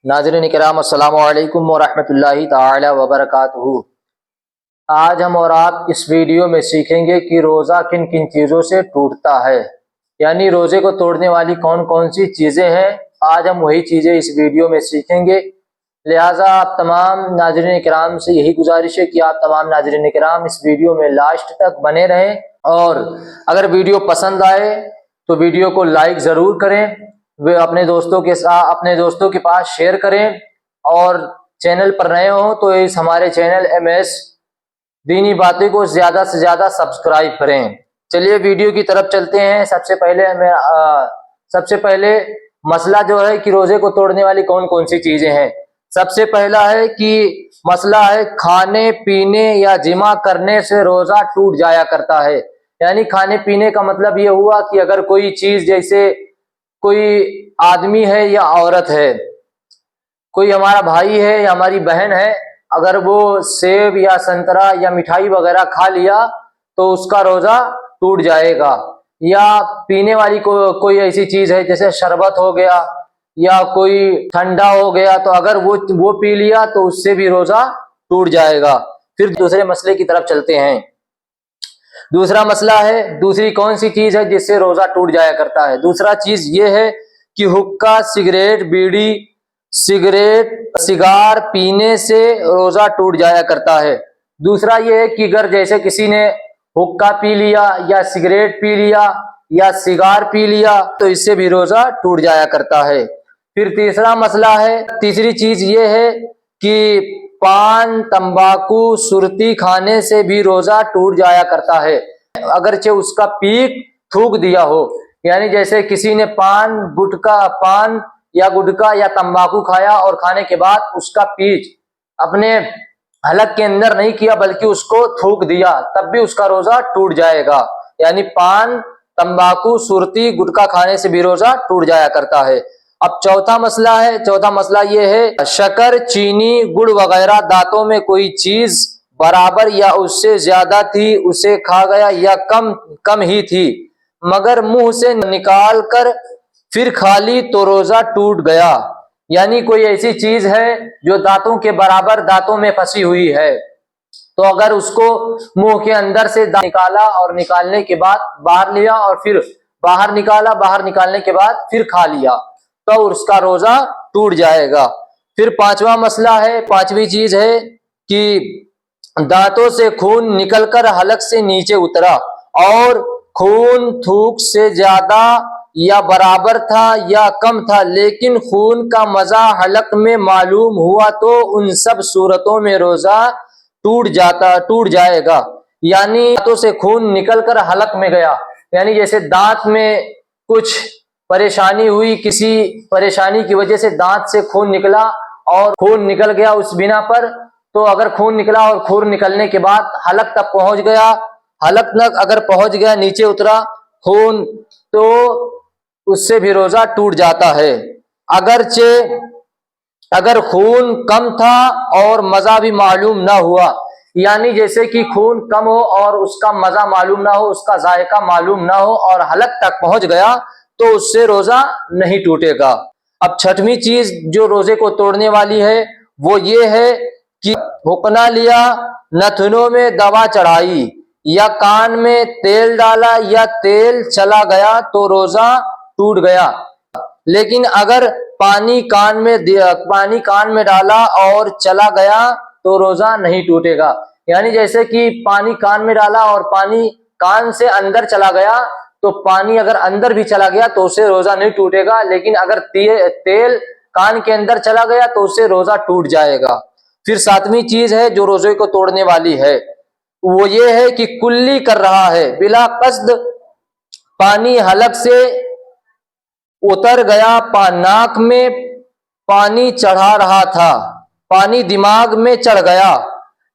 ناظرین کرام السلام علیکم ورحمۃ اللہ تعالی وبرکاتہ۔ آج ہم اور آپ اس ویڈیو میں سیکھیں گے کہ روزہ کن کن چیزوں سے ٹوٹتا ہے، یعنی روزے کو توڑنے والی کون کون سی چیزیں ہیں۔ آج ہم وہی چیزیں اس ویڈیو میں سیکھیں گے، لہٰذا آپ تمام ناظرین کرام سے یہی گزارش ہے کہ آپ تمام ناظرین کرام اس ویڈیو میں لاسٹ تک بنے رہیں، اور اگر ویڈیو پسند آئے تو ویڈیو کو لائک ضرور کریں، وہ اپنے دوستوں کے پاس شیئر کریں، اور چینل پر نئے ہوں تو اس ہمارے چینل MS دینی باتیں کو زیادہ سے زیادہ سبسکرائب کریں۔ چلیے ویڈیو کی طرف چلتے ہیں۔ سب سے پہلے مسئلہ جو ہے کہ روزے کو توڑنے والی کون کون سی چیزیں ہیں۔ سب سے پہلا ہے کہ مسئلہ ہے کھانے پینے یا جمع کرنے سے روزہ ٹوٹ جایا کرتا ہے۔ یعنی کھانے پینے کا مطلب یہ ہوا کہ اگر کوئی چیز، جیسے کوئی آدمی ہے یا عورت ہے، کوئی ہمارا بھائی ہے یا ہماری بہن ہے، اگر وہ سیب یا سنترا یا مٹھائی وغیرہ کھا لیا تو اس کا روزہ ٹوٹ جائے گا۔ یا پینے والی کوئی ایسی چیز ہے جیسے شربت ہو گیا یا کوئی ٹھنڈا ہو گیا، تو اگر وہ پی لیا تو اس سے بھی روزہ ٹوٹ جائے گا۔ پھر دوسرے مسئلے کی طرف چلتے ہیں۔ دوسرا مسئلہ ہے، دوسری کون سی چیز ہے جس سے روزہ ٹوٹ جایا کرتا ہے۔ دوسرا چیز یہ ہے کہ حقہ، سگریٹ، بیڑی، سگار پینے سے روزہ ٹوٹ جایا کرتا ہے۔ دوسرا یہ ہے کہ اگر جیسے کسی نے حقہ پی لیا یا سگریٹ پی لیا یا سگار پی لیا تو اس سے بھی روزہ ٹوٹ جایا کرتا ہے۔ پھر تیسرا مسئلہ ہے، تیسری چیز یہ ہے کہ پان، تمباکو، سرتی کھانے سے بھی روزہ ٹوٹ جایا کرتا ہے، اگرچہ اس کا پیک تھوک دیا ہو۔ یعنی جیسے کسی نے پان گٹکا یا تمباکو کھایا اور کھانے کے بعد اس کا پیچ اپنے حلق کے اندر نہیں کیا بلکہ اس کو تھوک دیا، تب بھی اس کا روزہ ٹوٹ جائے گا۔ یعنی پان، تمباکو، سرتی، گٹکا کھانے سے بھی روزہ ٹوٹ جایا کرتا ہے۔ اب چوتھا مسئلہ یہ ہے، شکر، چینی، گڑ وغیرہ دانتوں میں کوئی چیز برابر یا اس سے زیادہ تھی، اسے کھا گیا، یا کم ہی تھی مگر منہ سے نکال کر پھر کھا لی تو روزہ ٹوٹ گیا۔ یعنی کوئی ایسی چیز ہے جو دانتوں کے برابر دانتوں میں پھنسی ہوئی ہے، تو اگر اس کو منہ کے اندر سے نکالا اور نکالنے کے بعد باہر لیا اور پھر باہر نکالا، باہر نکالنے کے بعد پھر کھا لیا تو اس کا روزہ ٹوٹ جائے گا۔ پھر پانچواں مسئلہ ہے، پانچویں چیز ہے کہ دانتوں سے خون نکل کر حلق سے نیچے اترا اور خون تھوک سے زیادہ یا برابر تھا یا کم تھا، لیکن خون کا مزہ حلق میں معلوم ہوا تو ان سب صورتوں میں روزہ ٹوٹ جائے گا۔ یعنی دانتوں سے خون نکل کر حلق میں گیا، یعنی جیسے دانت میں کچھ پریشانی ہوئی، کسی پریشانی کی وجہ سے دانت سے خون نکلا اور خون نکل گیا اس بنا پر، تو اگر خون نکلا اور خون نکلنے کے بعد حلق تک پہنچ گیا، حلق تک اگر پہنچ گیا، نیچے اترا خون، تو اس سے بھی روزہ ٹوٹ جاتا ہے۔ اگرچہ اگر خون کم تھا اور مزہ بھی معلوم نہ ہوا، یعنی جیسے کہ خون کم ہو اور اس کا مزہ معلوم نہ ہو، اس کا ذائقہ معلوم نہ ہو اور حلق تک پہنچ گیا تو اس سے روزہ نہیں ٹوٹے گا۔ اب چھٹویں چیز جو روزے کو توڑنے والی ہے وہ یہ ہے کہ حقنہ لیا، نتنوں میں دوا چڑھائی یا کان میں تیل ڈالا یا تیل چلا گیا تو روزہ ٹوٹ گیا۔ لیکن اگر پانی کان میں ڈالا اور چلا گیا تو روزہ نہیں ٹوٹے گا۔ یعنی جیسے کہ پانی کان میں ڈالا اور پانی کان سے اندر چلا گیا، تو پانی اگر اندر بھی چلا گیا تو اس سے روزہ نہیں ٹوٹے گا، لیکن اگر تیل کان کے اندر چلا گیا تو اس سے روزہ ٹوٹ جائے گا۔ پھر ساتویں چیز ہے جو روزے کو توڑنے والی ہے، وہ یہ ہے کہ کلی کر رہا ہے، بلا قصد پانی حلق سے اتر گیا، ناک میں پانی چڑھا رہا تھا، پانی دماغ میں چڑھ گیا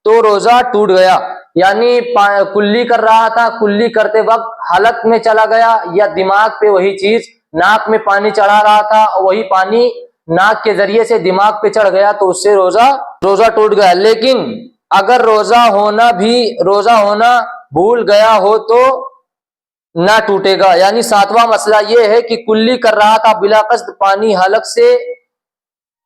تو روزہ ٹوٹ گیا۔ یعنی کلی کر رہا تھا، کلی کرتے وقت حلق میں چلا گیا یا دماغ پہ وہی چیز، ناک میں پانی چڑھا رہا تھا، وہی پانی ناک کے ذریعے سے دماغ پہ چڑھ گیا تو اس سے روزہ ٹوٹ گیا۔ لیکن اگر روزہ ہونا بھول گیا ہو تو نہ ٹوٹے گا۔ یعنی ساتواں مسئلہ یہ ہے کہ کلی کر رہا تھا، بلا قصد پانی حلق سے